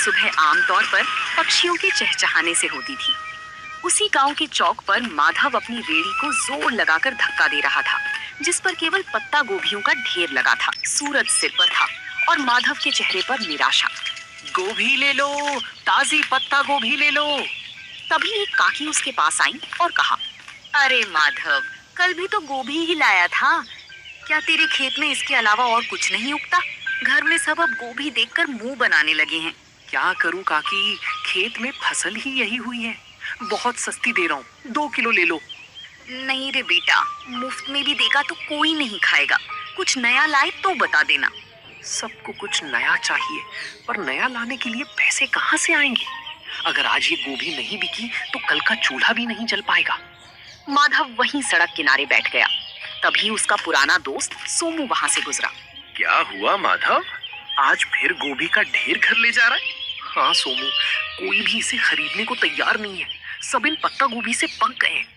सुबह आमतौर पर पक्षियों के चहचहाने से होती थी। उसी गांव के चौक पर माधव अपनी रेड़ी को जोर लगाकर धक्का दे रहा था, जिस पर केवल पत्ता गोभियों का ढेर लगा था। सूरज सिर पर था और माधव के चेहरे पर निराशा। गोभी ले लो, ताजी पत्ता गोभी ले लो। तभी एक काकी उसके पास आई और कहा, अरे माधव, कल भी तो गोभी ही लाया था। क्या तेरे खेत में इसके अलावा और कुछ नहीं उगता? घर में सब अब गोभी देखकर मुंह बनाने लगे हैं। क्या करूं काकी, खेत में फसल ही यही हुई है। बहुत सस्ती दे रहा हूँ, 2 किलो ले लो। नहीं रे बेटा, मुफ्त में भी देगा तो कोई नहीं खाएगा। कुछ नया लाए तो बता देना। सबको कुछ नया चाहिए, पर नया लाने के लिए पैसे कहाँ से आएंगे? अगर आज ये गोभी नहीं बिकी तो कल का चूल्हा भी नहीं जल पाएगा। माधव वहीं सड़क किनारे बैठ गया। तभी उसका पुराना दोस्त सोमू वहां से गुजरा। क्या हुआ माधव, आज फिर गोभी का ढेर घर ले जा रहा है? हाँ सोमू, कोई भी इसे खरीदने को तैयार नहीं है। सब इन पत्ता गोभी से पक गए हैं।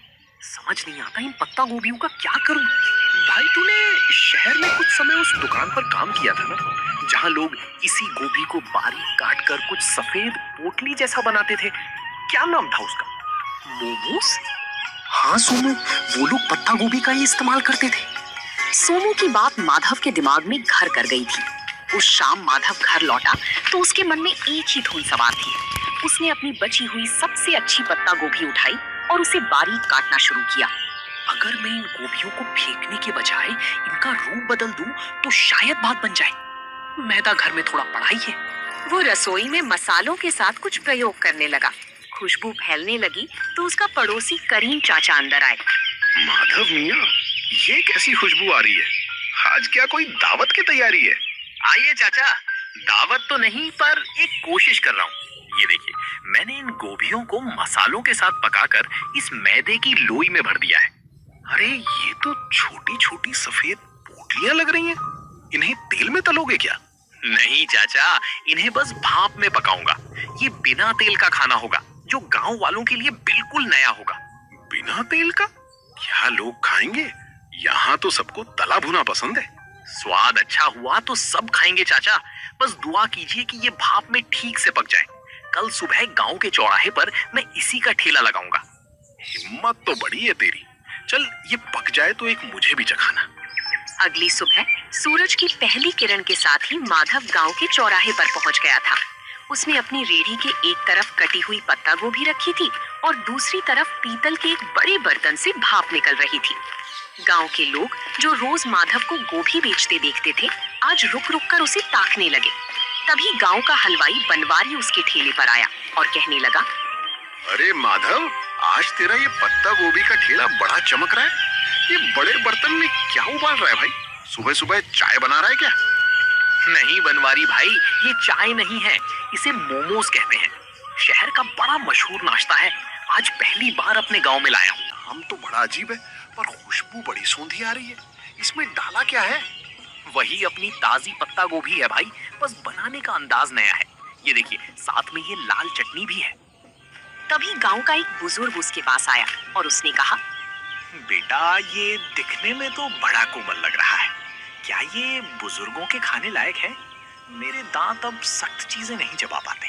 समझ नहीं आता इन पत्ता गोभियों का क्या करूं। भाई तूने शहर में कुछ समय उस दुकान पर काम किया था ना, जहां लोग इसी गोभी को बारीक काट कर कुछ सफेद पोटली जैसा बनाते थे। क्या नाम था उसका? मोमोस? हाँ सोमू, वो लोग पत्ता गोभी का ही इस्तेमाल करते थे। सोमू की बात माधव के दिमाग में घर कर गई थी। उस शाम माधव घर लौटा तो उसके मन में एक ही धुन सवार थी। उसने अपनी बची हुई सबसे अच्छी पत्ता गोभी उठाई और उसे बारीक काटना शुरू किया। अगर मैं इन गोभियों को फेंकने के बजाय इनका रूप बदल दूं तो शायद बात बन जाए। मैदा घर में थोड़ा पड़ा ही है। वो रसोई में मसालों के साथ कुछ प्रयोग करने लगा। खुशबू फैलने लगी तो उसका पड़ोसी करीम चाचा अंदर आए। माधव मियाँ, ये कैसी खुशबू आ रही है? आज क्या कोई दावत की तैयारी है? आइए चाचा, दावत तो नहीं पर एक कोशिश कर रहा हूँ। ये देखिए, मैंने इन गोभियों को मसालों के साथ पकाकर इस मैदे की लोई में भर दिया है। अरे ये तो छोटी छोटी सफेद पोटलियां लग रही हैं। इन्हें तेल में तलोगे क्या? नहीं चाचा, इन्हें बस भाप में पकाऊंगा। ये बिना तेल का खाना होगा, जो गांव वालों के लिए बिल्कुल नया होगा। बिना तेल का? क्या लोग खाएंगे? यहाँ तो सबको तला भुना पसंद है। स्वाद अच्छा हुआ तो सब खाएंगे चाचा। बस दुआ कीजिए कि ये भाप में ठीक से पक जाए। कल सुबह गांव के चौराहे पर मैं इसी का ठेला लगाऊंगा। हिम्मत तो बड़ी है तेरी। चल ये पक जाए तो एक मुझे भी चखाना। अगली सुबह सूरज की पहली किरण के साथ ही माधव गांव के चौराहे पर पहुंच गया था। उसने अपनी रेड़ी के एक तरफ कटी हुई पत्ता गोभी रखी थी और दूसरी तरफ पीतल के एक बड़े बर्तन से भाप निकल रही थी। गांव के लोग जो रोज माधव को गोभी बेचते देखते थे, आज रुक रुक कर उसे ताकने लगे। तभी गांव का हलवाई बनवारी उसके ठेले पर आया और कहने लगा, अरे माधव, आज तेरा ये पत्ता गोभी का ठेला बड़ा चमक रहा है। ये बड़े बर्तन में क्या उबाल रहा है भाई? सुबह सुबह चाय बना रहा है क्या? नहीं बनवारी भाई, ये चाय नहीं है, इसे मोमोज कहते हैं। शहर का बड़ा मशहूर नाश्ता है। आज पहली बार अपने गांव में लाया हूँ। नाम तो बड़ा अजीब है, पर खुशबू बड़ी सौंधी आ रही है। इसमें डाला क्या है? वही अपनी ताजी पत्ता गोभी है भाई, बस बनाने का अंदाज नया है। ये देखिए, साथ में ये लाल चटनी भी है। तभी गांव का एक बुजुर्ग उसके पास आया और उसने कहा, बेटा ये दिखने में तो बड़ा कोमल लग रहा है। क्या ये बुजुर्गों के खाने लायक है? मेरे दांत अब सख्त चीजें नहीं चबा पाते।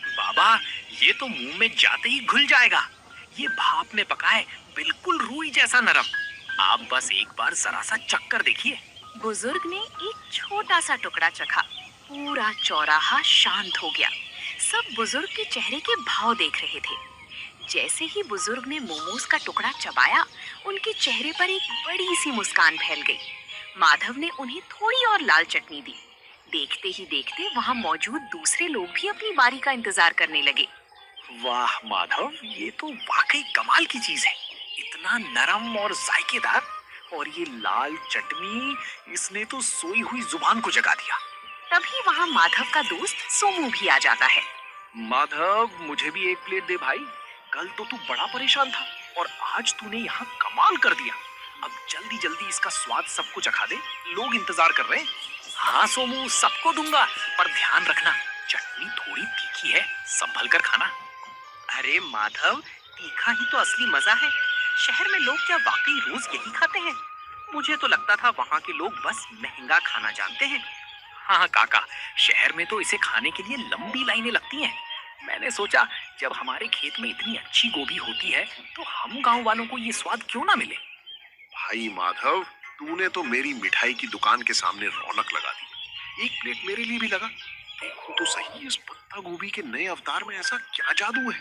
बाबा, ये तो मुंह में जाते ही घुल जाएगा। ये भाप में पका है, बिल्कुल रूई जैसा नरम। आप बस एक बार जरा सा चक्कर देखिए। बुजुर्ग ने एक छोटा सा टुकड़ा चखा। पूरा चौराहा शांत हो गया। सब बुजुर्ग के चेहरे के भाव देख रहे थे। जैसे ही बुजुर्ग ने मोमोज का टुकड़ा चबाया, उनके चेहरे पर एक बड़ी सी मुस्कान फैल गई। माधव ने उन्हें थोड़ी और लाल चटनी दी। देखते ही देखते वहां मौजूद दूसरे लोग भी अपनी बारी का इंतजार करने लगे। वाह माधव, ये तो वाकई कमाल की चीज है। इतना नरम और जायकेदार, और ये लाल चटनी, इसने तो सोई हुई जुबान को जगा दिया। तभी वहां माधव का दोस्त सोमू भी आ जाता है। माधव, मुझे भी एक प्लेट दे भाई। कल तो तू बड़ा परेशान था और आज तूने यहाँ कमाल कर दिया। अब जल्दी जल्दी इसका स्वाद सबको चखा दे, लोग इंतजार कर रहे हैं। हाँ सोमू, सबको दूंगा, पर ध्यान रखना चटनी थोड़ी तीखी है, संभल कर खाना। अरे माधव, तीखा ही तो असली मजा है। शहर में लोग क्या वाकई रोज यही खाते हैं? मुझे तो लगता था वहाँ के लोग बस महंगा खाना जानते हैं। हाँ काका, शहर में तो इसे खाने के लिए लंबी लाइनें लगती हैं। मैंने सोचा जब हमारे खेत में इतनी अच्छी गोभी होती है तो हम गांव वालों को ये स्वाद क्यों ना मिले। भाई माधव, तूने तो मेरी मिठाई की दुकान के सामने रौनक लगा दी। एक प्लेट मेरे लिए भी लगा। देखो तो सही, इस पत्ता गोभी के नए अवतार में ऐसा क्या जादू है।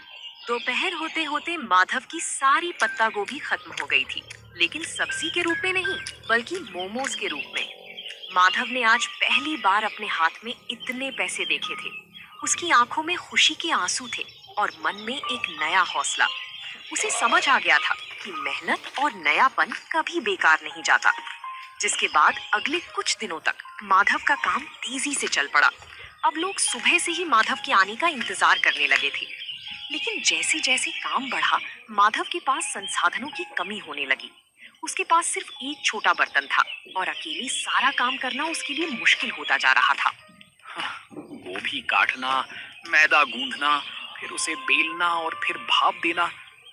दोपहर होते होते माधव की सारी पत्ता गोभी खत्म हो गई थी, लेकिन सब्जी के रूप में नहीं बल्कि मोमोज के रूप में। माधव ने आज पहली बार अपने हाथ में इतने पैसे देखे थे। उसकी आंखों में खुशी के आंसू थे और मन में एक नया हौसला। उसे समझ आ गया था कि मेहनत और नयापन कभी बेकार नहीं जाता। जिसके बाद अगले कुछ दिनों तक माधव का काम तेजी से चल पड़ा। अब लोग सुबह से ही माधव के आने का इंतजार करने लगे थे। लेकिन जैसे जैसे काम बढ़ा, माधव के पास संसाधनों की कमी होने लगी। उसके पास सिर्फ एक छोटा बर्तन था और अकेले सारा काम करना उसके लिए मुश्किल होता जा रहा था। गोभी काटना, मैदा गूंथना, फिर उसे बेलना और फिर भाप देना,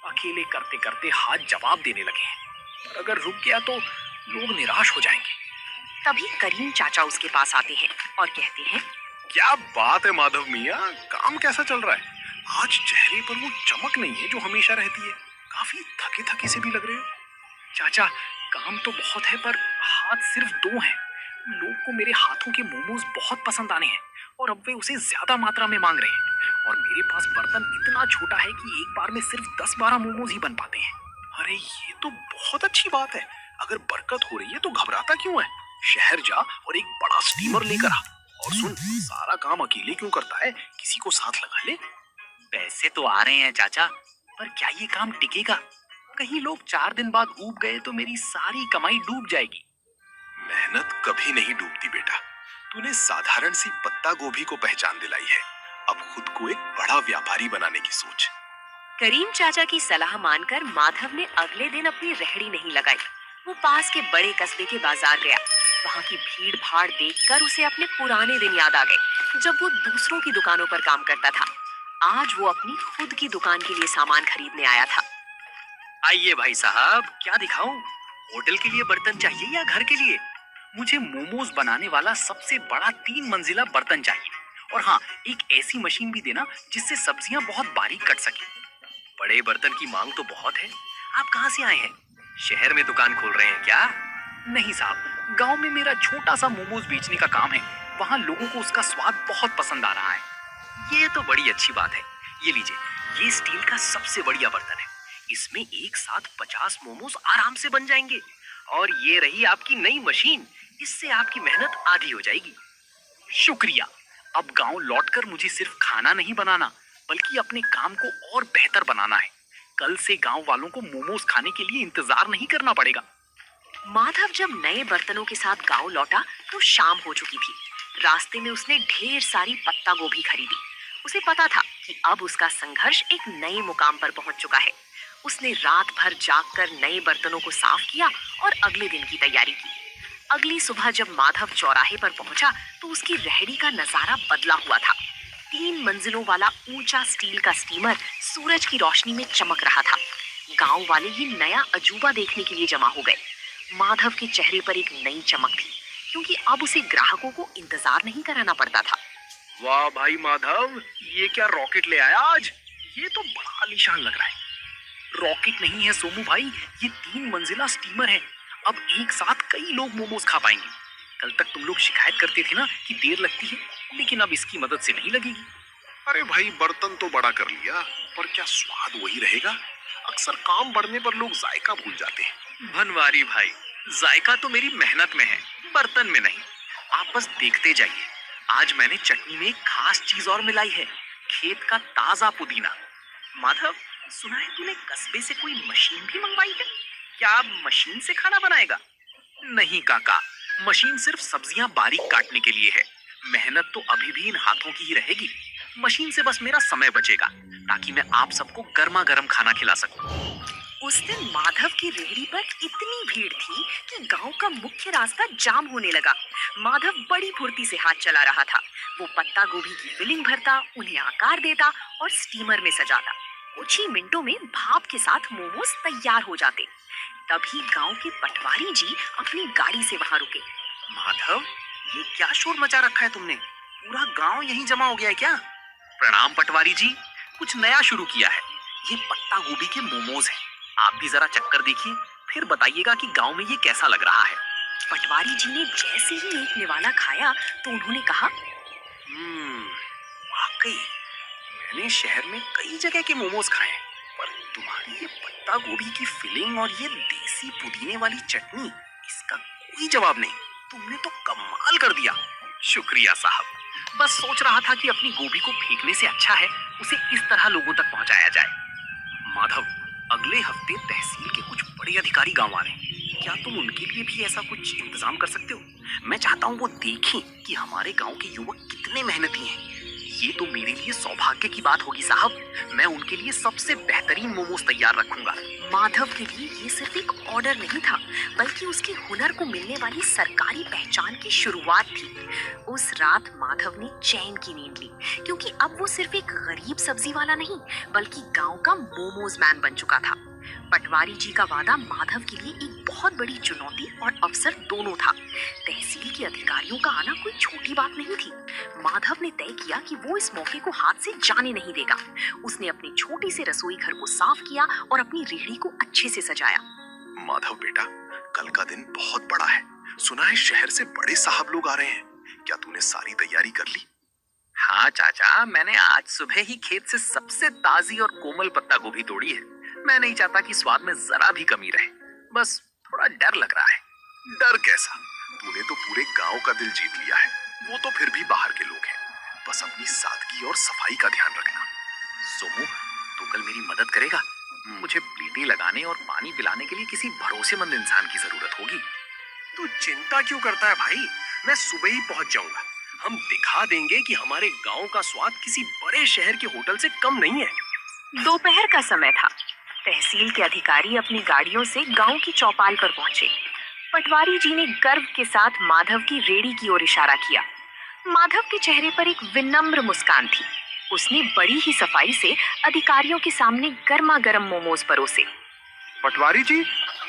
अकेले करते करते हाथ जवाब देने लगे हैं। पर अगर रुक गया तो लोग निराश हो जाएंगे। तभी करीम चाचा उसके पास आते हैं और कहते हैं, क्या बात है माधव मियाँ, काम कैसा चल रहा है? आज चेहरे पर वो चमक नहीं है जो हमेशा रहती है। काफी थके थके से भी लग रहे हो। चाचा, काम तो बहुत है पर हाथ सिर्फ 2 हैं। लोग को मेरे हाथों के मोमोज बहुत पसंद आने हैं और अब वे उसे ज्यादा मात्रा में मांग रहे हैं। और मेरे पास बर्तन इतना छोटा है कि एक बार में सिर्फ 10-12 मोमोज ही बन पाते हैं। अरे ये तो बहुत अच्छी बात है। अगर बरकत हो रही है तो घबराता क्यों है? शहर जा और एक बड़ा स्टीमर लेकर आ। और सुन, सारा काम अकेले क्यों करता है, किसी को साथ लगा ले। पैसे तो आ रहे हैं चाचा, पर क्या ये काम टिकेगा? कहीं लोग 4 दिन बाद ऊब गए तो मेरी सारी कमाई डूब जाएगी। मेहनत कभी नहीं डूबती बेटा। तूने साधारण सी पत्ता गोभी को पहचान दिलाई है। अब खुद को एक बड़ा व्यापारी बनाने की सोच। करीम चाचा की सलाह मानकर माधव ने अगले दिन अपनी रेहड़ी नहीं लगाई। वो पास के बड़े कस्बे के बाजार गया। वहाँ की भीड़ भाड़ देखकर उसे अपने पुराने दिन याद आ गए, जब वो दूसरों की दुकानों पर काम करता था। आज वो अपनी खुद की दुकान के लिए सामान खरीदने आया था। आइए भाई साहब, क्या दिखाऊं? होटल के लिए बर्तन चाहिए या घर के लिए? मुझे मोमोज बनाने वाला सबसे बड़ा 3 मंजिला बर्तन चाहिए। और हाँ, एक ऐसी मशीन भी देना जिससे सब्जियां बहुत बारीक कट सके। बड़े बर्तन की मांग तो बहुत है। आप कहाँ से आए हैं? शहर में दुकान खोल रहे हैं क्या? नहीं साहब, गांव में मेरा छोटा सा मोमोज बेचने का काम है। वहाँ लोगों को उसका स्वाद बहुत पसंद आ रहा है। ये तो बड़ी अच्छी बात है। ये लीजिए, ये स्टील का सबसे बढ़िया बर्तन है। इसमें एक साथ 50 मोमोज आराम से बन जाएंगे। और ये रही आपकी नई मशीन, इससे आपकी मेहनत आधी हो जाएगी। शुक्रिया। अब गांव लौटकर मुझे सिर्फ खाना नहीं बनाना, बल्कि अपने काम को और बेहतर बनाना है। कल से गांव वालों को मोमोज खाने के लिए इंतजार नहीं करना पड़ेगा। माधव जब नए बर्तनों के साथ गांव लौटा तो शाम हो चुकी थी। रास्ते में उसने ढेर सारी पत्ता गोभी खरीदी। उसे पता था कि अब उसका संघर्ष एक नए मुकाम पर पहुंच चुका है। उसने रात भर जागकर नए बर्तनों को साफ किया और अगले दिन की तैयारी की। अगली सुबह जब माधव चौराहे पर पहुंचा तो उसकी रेहड़ी का नजारा बदला हुआ था। 3 मंजिलों वाला ऊंचा स्टील का स्टीमर सूरज की रोशनी में चमक रहा था। गांव वाले ये नया अजूबा देखने के लिए जमा हो गए। माधव के चेहरे पर एक नई चमक थी, क्योंकि अब उसे ग्राहकों को इंतजार नहीं कराना पड़ता था। वाह भाई माधव, ये क्या रॉकेट ले आया आज? ये तो बड़ा आलीशान लग रहा है। रॉकेट नहीं है सोमू भाई, ये 3 मंजिला स्टीमर है। अब एक साथ कई लोग मोमोज खा पाएंगे। कल तक तुम लोग शिकायत करते थे ना कि देर लगती है, लेकिन अब इसकी मदद से नहीं लगेगी। अरे भाई, बर्तन तो बड़ा कर लिया, पर क्या स्वाद वही रहेगा? अक्सर काम बढ़ने पर लोग जायका भूल जाते हैं। भनवारी भाई, जायका तो मेरी मेहनत में है, बर्तन में नहीं। आप बस देखते जाइए। आज मैंने चटनी में एक खास चीज और मिलाई है, खेत का ताजा पुदीना। माधव, सुना है तूने कस्बे से कोई मशीन भी मंगवाई है? क्या आप मशीन से खाना बनाएगा? नहीं काका, मशीन सिर्फ सब्जियां बारीक काटने के लिए है। मेहनत तो अभी भी इन हाथों की ही रहेगी। मशीन से बस मेरा समय बचेगा, ताकि मैं आप सबको गर्मा गर्म खाना खिला सकूं। उस दिन माधव की रेहड़ी पर इतनी भीड़ थी कि गांव का मुख्य रास्ता जाम होने लगा। माधव बड़ी फुर्ती से हाथ चला रहा था। वो पत्ता गोभी की फिलिंग भरता, उन्हें आकार देता और स्टीमर में सजाता। कुछ ही मिनटों में भाप के साथ मोमोज तैयार हो जाते। तभी गांव के पटवारी जी अपनी गाड़ी से वहां रुके। माधव, ये क्या शोर मचा रखा है तुमने? पूरा गांव यहीं जमा हो गया है क्या? प्रणाम पटवारी जी, कुछ नया शुरू किया है। ये पत्ता गोभी के मोमोज हैं। आप भी जरा चक्कर देखिए, फिर बताइएगा कि गांव में ये कैसा लग रहा है। पटवारी जी ने जैसे ही एक निवाला खाया तो उन्होंने कहा, वाकई मैंने शहर में कई जगह के मोमोज खाए हैं, पर तुम्हारी ये पत्ता गोभी की फिलिंग और ये देसी पुदीने वाली चटनी, इसका कोई जवाब नहीं। तुमने तो कमाल कर दिया। शुक्रिया साहब, बस सोच रहा था कि अपनी गोभी को फेंकने से अच्छा है उसे इस तरह लोगों तक पहुंचाया जाए। माधव, अगले हफ्ते तहसील के कुछ बड़े अधिकारी गांव आ रहे हैं। क्या तुम उनके लिए भी ऐसा कुछ इंतजाम कर सकते हो? मैं चाहता हूँ वो देखें कि हमारे गांव के युवक कितने मेहनती हैं। ये तो मेरे लिए सौभाग्य की बात होगी साहब। मैं उनके लिए सबसे बेहतरीन मोमोज तैयार रखूंगा। माधव के लिए ये सिर्फ एक ऑर्डर नहीं था, बल्कि उसके हुनर को मिलने वाली सरकारी पहचान की शुरुआत थी। उस रात माधव ने चैन की नींद ली, क्योंकि अब वो सिर्फ एक गरीब सब्जी वाला नहीं, बल्कि गांव का मोमोज मैन बन चुका था। पटवारी जी का वादा माधव के लिए एक बहुत बड़ी चुनौती और अवसर दोनों था। तहसील के अधिकारियों का आना कोई छोटी बात नहीं थी। माधव ने तय किया कि वो इस मौके को हाथ से जाने नहीं देगा। उसने अपनी छोटी से रसोई घर को साफ किया और अपनी रेहड़ी को अच्छे से सजाया। माधव बेटा, कल का दिन बहुत बड़ा है। सुना है शहर से बड़े साहब लोग आ रहे हैं। क्या तूने सारी तैयारी कर ली? हाँ चाचा, मैंने आज सुबह ही खेत से सबसे ताजी और कोमल पत्ता गोभी तोड़ी है। मैं नहीं चाहता कि स्वाद में जरा भी कमी रहे। बस थोड़ा डर लग रहा है। डर कैसा? तूने तो पूरे गांव का दिल जीत लिया है। वो तो फिर भी बाहर के लोग हैं। बस अपनी सादगी और सफाई का ध्यान रखना। सोमू, तू कल मेरी मदद करेगा? मुझे प्लेटें लगाने और पानी पिलाने के लिए किसी भरोसेमंद इंसान की जरूरत होगी। तू चिंता क्यों करता है भाई? मैं सुबह ही पहुंच जाऊंगा। हम दिखा देंगे कि हमारे गांव का स्वाद किसी बड़े शहर के होटल से कम नहीं है। दोपहर का समय था। तहसील के अधिकारी अपनी गाड़ियों से गांव की चौपाल पर पहुंचे। पटवारी जी ने गर्व के साथ माधव की रेहड़ी की ओर इशारा किया। माधव के चेहरे पर एक विनम्र मुस्कान थी। उसने बड़ी ही सफाई से अधिकारियों के सामने गर्मा गर्म मोमोज परोसे। पटवारी जी,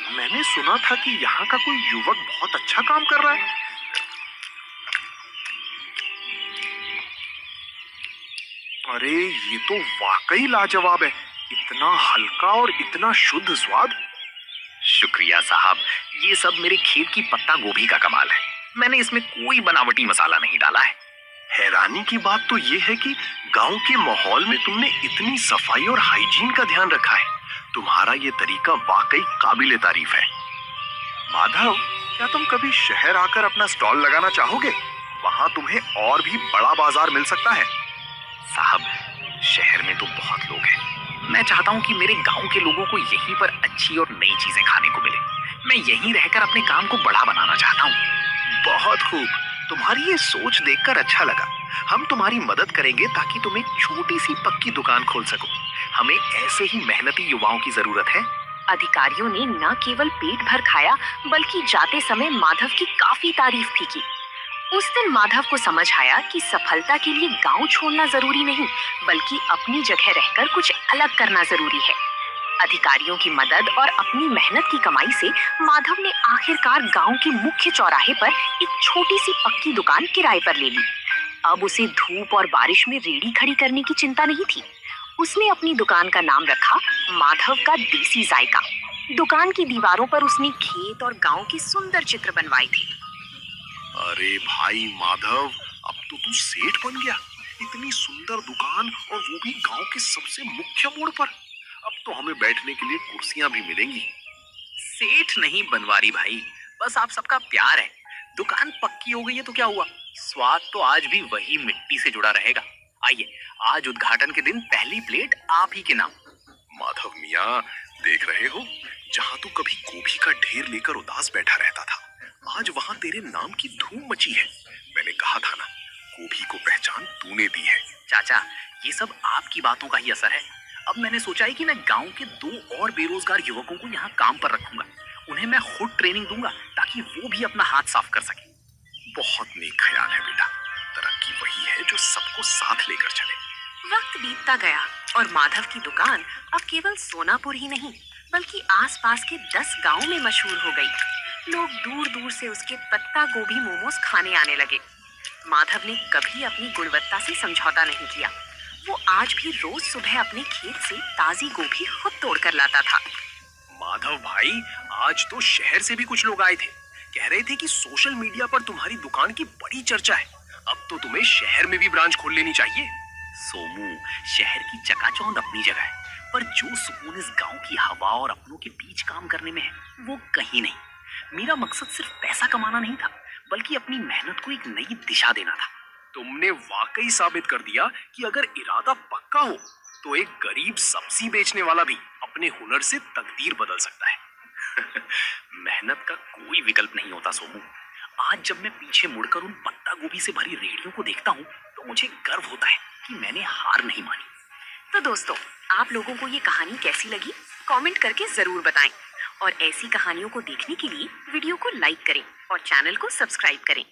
मैंने सुना था कि यहाँ का कोई युवक बहुत अच्छा काम कर रहा है। अरे ये तो वाकई लाजवाब है। इतना हल्का और इतना शुद्ध स्वाद। शुक्रिया साहब, ये सब मेरे खेत की पत्ता गोभी का कमाल है। मैंने इसमें कोई बनावटी मसाला नहीं डाला है। हैरानी की बात तो ये है कि गांव के माहौल में तुमने इतनी सफाई और हाइजीन का ध्यान रखा है। तुम्हारा ये तरीका वाकई काबिले तारीफ है। माधव, क्या तुम कभी शहर आकर अपना स्टॉल लगाना चाहोगे? वहां तुम्हें और भी बड़ा बाजार मिल सकता है। साहब, शहर में तो बहुत लोग हैं। मैं चाहता हूँ कि मेरे गांव के लोगों को यहीं पर अच्छी और नई चीजें खाने को मिले। मैं यहीं रहकर अपने काम को बड़ा बनाना चाहता हूँ। बहुत खूब, तुम्हारी ये सोच देखकर अच्छा लगा। हम तुम्हारी मदद करेंगे ताकि तुम एक छोटी सी पक्की दुकान खोल सको। हमें ऐसे ही मेहनती युवाओं की जरूरत है। अधिकारियों ने न केवल पेट भर खाया, बल्कि जाते समय माधव की काफी तारीफ भी की। उस दिन माधव को समझ आया कि सफलता के लिए गांव छोड़ना जरूरी नहीं, बल्कि अपनी जगह रहकर कुछ अलग करना जरूरी है। अधिकारियों की मदद और अपनी मेहनत की कमाई से माधव ने आखिरकार गांव के मुख्य चौराहे पर एक छोटी सी पक्की दुकान किराए पर ले ली। अब उसे धूप और बारिश में रेहड़ी खड़ी करने की चिंता नहीं थी। उसने अपनी दुकान का नाम रखा माधव का देसी जायका। दुकान की दीवारों पर उसने खेत और गांव के सुंदर चित्र बनवाए थे। अरे भाई माधव, अब तो तू सेठ बन गया। इतनी सुंदर दुकान और वो भी गांव के सबसे मुख्य मोड़ पर। अब तो हमें बैठने के लिए कुर्सियां भी मिलेंगी। सेठ नहीं बनवारी भाई, बस आप सबका प्यार है। दुकान पक्की हो गई है तो क्या हुआ, स्वाद तो आज भी वही मिट्टी से जुड़ा रहेगा। आइए, आज उद्घाटन के दिन पहली प्लेट आप ही के नाम। माधव मियाँ, देख रहे हो, जहाँ तू कभी गोभी का ढेर लेकर उदास बैठा रहता था, आज वहाँ तेरे नाम की धूम मची है। मैंने कहा था ना, गोभी को पहचान तूने दी है। चाचा, ये सब आपकी बातों का ही असर है। अब मैंने सोचा है कि मैं गांव के 2 और बेरोजगार युवकों को यहाँ काम पर रखूंगा। उन्हें मैं खुद ट्रेनिंग दूंगा ताकि वो भी अपना हाथ साफ कर सके। बहुत नेक ख्याल है बेटा। तरक्की वही है जो सबको साथ लेकर चले। वक्त बीतता गया और माधव की दुकान अब केवल सोनापुर ही नहीं, बल्कि आसपास के 10 गांवों में मशहूर हो गई। लोग दूर दूर से उसके पत्ता गोभी मोमोज खाने आने लगे। माधव ने कभी अपनी गुणवत्ता से समझौता नहीं किया। वो आज भी रोज सुबह अपने खेत से ताजी गोभी खुद तोड़कर लाता था। माधव भाई, आज तो शहर से भी कुछ लोग आए थे। कह रहे थे कि सोशल मीडिया पर तुम्हारी दुकान की बड़ी चर्चा है। अब तो तुम्हें शहर में भी ब्रांच खोल लेनी चाहिए। सोमू, शहर की चकाचौंध अपनी जगह है, पर जो सुकून इस गांव की हवा और अपनों के बीच काम करने में है, वो कहीं नहीं। मेरा मकसद सिर्फ पैसा कमाना नहीं था, बल्कि अपनी मेहनत को एक नई दिशा देना था। तुमने वाकई साबित कर दिया कि अगर इरादा पक्का हो तो एक गरीब सब्जी बेचने वाला भी अपने हुनर से तकदीर बदल सकता है। मेहनत का कोई विकल्प नहीं होता सोमू। आज जब मैं पीछे मुड़कर उन पत्ता गोभी से भरी रेहड़ियों को देखता हूँ, तो मुझे गर्व होता है कि मैंने हार नहीं मानी। तो दोस्तों, आप लोगों को ये कहानी कैसी लगी कमेंट करके जरूर बताएं। और ऐसी कहानियों को देखने के लिए वीडियो को लाइक करें और चैनल को सब्सक्राइब करें।